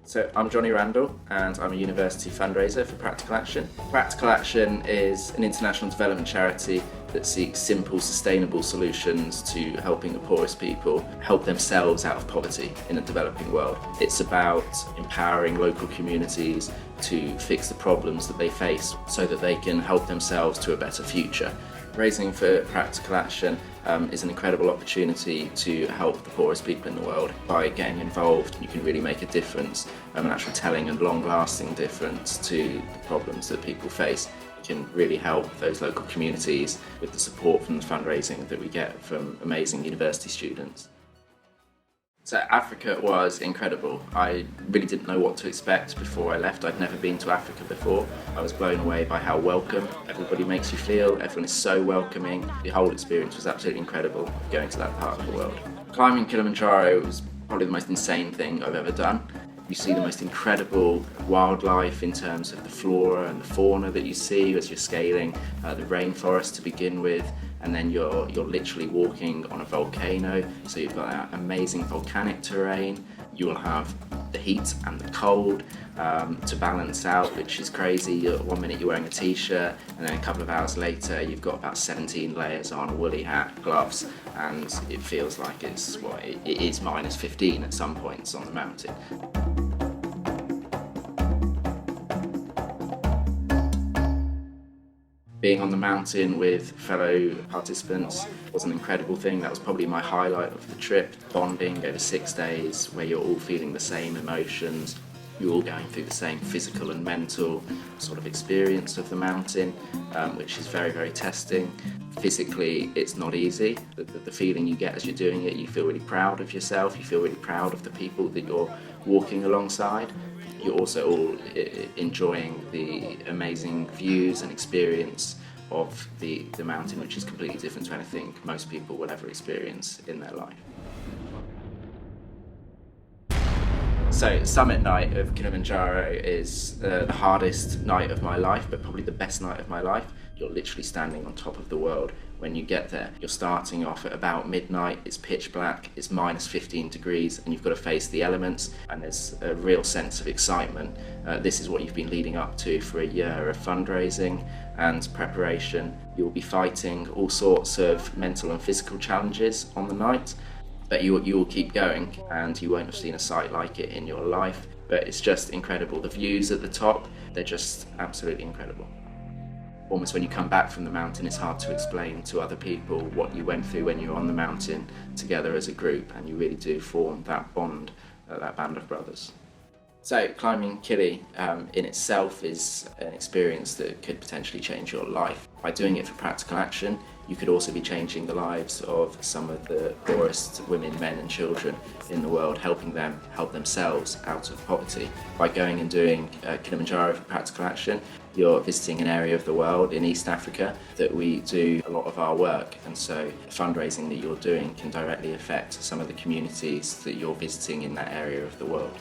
So I'm Jonny Randall and I'm a university fundraiser for Practical Action. Practical Action is an international development charity that seeks simple, sustainable solutions to helping the poorest people help themselves out of poverty in a developing world. It's about empowering local communities to fix the problems that they face so that they can help themselves to a better future. Raising for Practical Action is an incredible opportunity to help the poorest people in the world. By getting involved, you can really make a difference, an actual telling and long-lasting difference to the problems that people face. You can really help those local communities with the support from the fundraising that we get from amazing university students. So Africa was incredible. I really didn't know what to expect before I left. I'd never been to Africa before. I was blown away by how welcome everybody makes you feel. Everyone is so welcoming. The whole experience was absolutely incredible going to that part of the world. Climbing Kilimanjaro was probably the most insane thing I've ever done. You see the most incredible wildlife in terms of the flora and the fauna that you see as you're scaling the rainforest to begin with, and then you're literally walking on a volcano, so you've got that amazing volcanic terrain. You will have the heat and the cold to balance out, which is crazy. 1 minute you're wearing a t-shirt, and then a couple of hours later you've got about 17 layers on, a woolly hat, gloves, and it feels like it is minus 15 at some points on the mountain. Being on the mountain with fellow participants was an incredible thing. That was probably my highlight of the trip. Bonding over 6 days where you're all feeling the same emotions. You're all going through the same physical and mental sort of experience of the mountain, which is very, very testing. Physically, it's not easy. The feeling you get as you're doing it, you feel really proud of yourself. You feel really proud of the people that you're walking alongside. You're also all enjoying the amazing views and experience of the mountain, which is completely different to anything most people will ever experience in their life. So summit night of Kilimanjaro is the hardest night of my life, but probably the best night of my life. You're literally standing on top of the world when you get there. You're starting off at about midnight, it's pitch black, it's minus 15 degrees, and you've got to face the elements, and there's a real sense of excitement. This is what you've been leading up to for a year of fundraising and preparation. You'll be fighting all sorts of mental and physical challenges on the night, but you will keep going, and you won't have seen a sight like it in your life. But it's just incredible. The views at the top, they're just absolutely incredible. Almost when you come back from the mountain, it's hard to explain to other people what you went through when you were on the mountain together as a group, and you really do form that bond, that band of brothers. So climbing Kili in itself is an experience that could potentially change your life. By doing it for Practical Action, you could also be changing the lives of some of the poorest women, men and children in the world, helping them help themselves out of poverty. By going and doing Kilimanjaro for Practical Action, you're visiting an area of the world in East Africa that we do a lot of our work, and so the fundraising that you're doing can directly affect some of the communities that you're visiting in that area of the world.